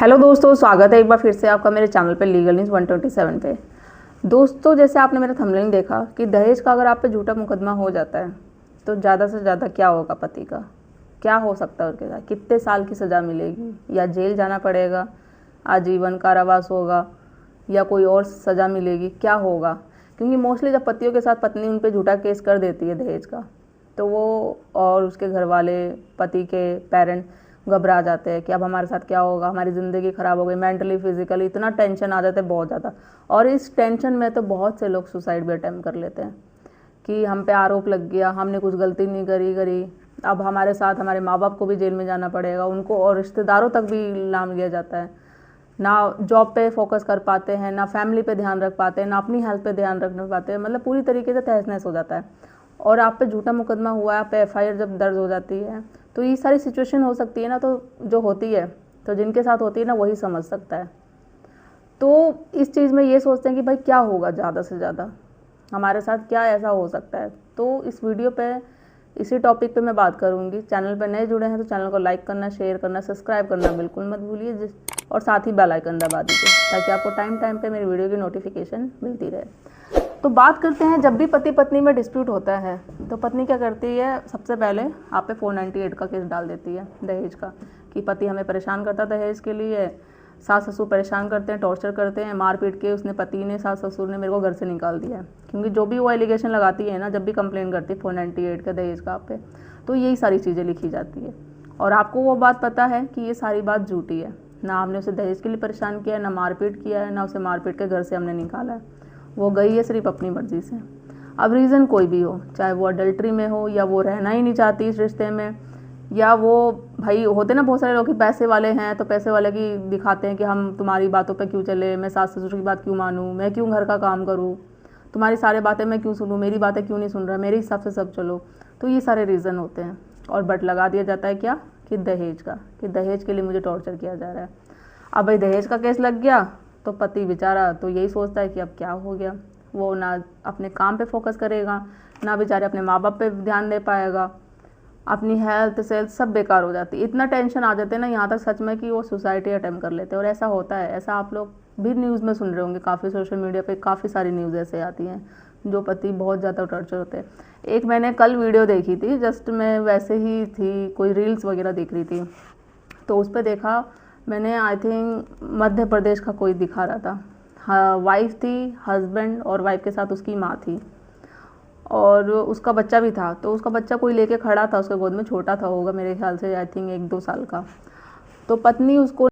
Hello दोस्तों, स्वागत है एक बार फिर से आपका मेरे चैनल पे लीगल न्यूज़ 127 पे। दोस्तों, जैसे आपने मेरा थंबनेल देखा कि दहेज का अगर आप पे झूठा मुकदमा हो जाता है तो ज़्यादा से ज़्यादा क्या होगा, पति का क्या हो सकता है, उसके साथ कितने साल की सज़ा मिलेगी, या जेल जाना पड़ेगा, आजीवन कारावास होगा, या कोई और सज़ा मिलेगी, क्या होगा। क्योंकि मोस्टली जब पतियों के साथ पत्नी उन पर झूठा केस कर देती है दहेज का, तो वो और उसके घर वाले, पति के पेरेंट घबरा जाते हैं कि अब हमारे साथ क्या होगा, हमारी ज़िंदगी ख़राब हो गई, मेंटली फिजिकली इतना टेंशन आ जाता है बहुत ज़्यादा। और इस टेंशन में तो बहुत से लोग सुसाइड भी अटेम्प्ट कर लेते हैं कि हम पे आरोप लग गया, हमने कुछ गलती नहीं करी, अब हमारे साथ हमारे माँ बाप को भी जेल में जाना पड़ेगा, उनको और रिश्तेदारों तक भी नाम लिया जाता है। ना जॉब पे फोकस कर पाते हैं, ना फैमिली पे ध्यान रख पाते हैं, ना अपनी हेल्थ पे ध्यान रख पाते हैं, मतलब पूरी तरीके से तहस नहस हो जाता है। और आप पे झूठा मुकदमा हुआ है, आप पे FIR जब दर्ज हो जाती है तो ये सारी सिचुएशन हो सकती है ना, तो जो होती है, तो जिनके साथ होती है ना वही समझ सकता है। तो इस चीज़ में ये सोचते हैं कि भाई क्या होगा, ज़्यादा से ज़्यादा हमारे साथ क्या ऐसा हो सकता है। तो इस वीडियो पे इसी टॉपिक पे मैं बात करूँगी। चैनल पे नए जुड़े हैं तो चैनल को लाइक करना, शेयर करना, सब्सक्राइब करना बिल्कुल मत भूलिए, और साथ ही बेल आइकन दबा दीजिए ताकि आपको टाइम टाइम पे मेरी वीडियो की नोटिफिकेशन मिलती रहे। तो बात करते हैं, जब भी पति पत्नी में डिस्प्यूट होता है तो पत्नी क्या करती है, सबसे पहले आप पे 498 का केस डाल देती है दहेज का, कि पति हमें परेशान करता दहेज के लिए, सास ससुर परेशान करते हैं, टॉर्चर करते हैं, मार पीट के उसने, पति ने, सास ससुर ने मेरे को घर से निकाल दिया है। क्योंकि जो भी वो एलिगेशन लगाती है ना, जब भी कंप्लेन करती है 498 का दहेज का आप पे, तो यही सारी चीज़ें लिखी जाती है। और आपको वो बात पता है कि ये सारी बात झूठी है, ना हमने उसे दहेज के लिए परेशान किया है, ना मारपीट किया है, ना उसे मारपीट के घर से हमने निकाला है। वो गई है सिर्फ अपनी मर्जी से। अब रीज़न कोई भी हो, चाहे वो अडल्ट्री में हो, या वो रहना ही नहीं चाहती इस रिश्ते में, या वो भाई होते ना बहुत सारे लोग कि पैसे वाले हैं तो पैसे वाले की दिखाते हैं कि हम तुम्हारी बातों पे क्यों चले, मैं सास ससुर की बात क्यों मानूँ, मैं क्यों घर का काम करूँ, तुम्हारी सारी बातें मैं क्यों सुनूँ, मेरी बातें क्यों नहीं सुन रहा, मेरे हिसाब से सब चलो। तो ये सारे रीज़न होते हैं। और बट लगा दिया जाता है क्या, कि दहेज का, कि दहेज के लिए मुझे टॉर्चर किया जा रहा है। अब भाई दहेज का केस लग गया तो पति बेचारा तो यही सोचता है कि अब क्या हो गया, वो ना अपने काम पे फोकस करेगा, ना बेचारे अपने माँ बाप पे ध्यान दे पाएगा, अपनी हेल्थ सेल्थ सब बेकार हो जाती है। इतना टेंशन आ जाते हैं ना यहाँ तक सच में कि वो सुसाइड अटेम्प्ट कर लेते हैं। और ऐसा होता है, ऐसा आप लोग भी न्यूज़ में सुन रहे होंगे, काफ़ी सोशल मीडिया पे काफ़ी सारी न्यूज़ ऐसे आती हैं जो पति बहुत ज़्यादा टॉर्चर होते हैं। एक मैंने कल वीडियो देखी थी, जस्ट मैं वैसे ही थी, कोई रील्स वगैरह देख रही थी, तो उस पर देखा मैंने, आई थिंक मध्य प्रदेश का कोई दिखा रहा था। हाँ, वाइफ थी, हस्बैंड और वाइफ के साथ उसकी माँ थी, और उसका बच्चा भी था। तो उसका बच्चा कोई लेके खड़ा था उसके गोद में, छोटा था होगा मेरे ख्याल से, आई थिंक 1-2 साल का। तो पत्नी उसको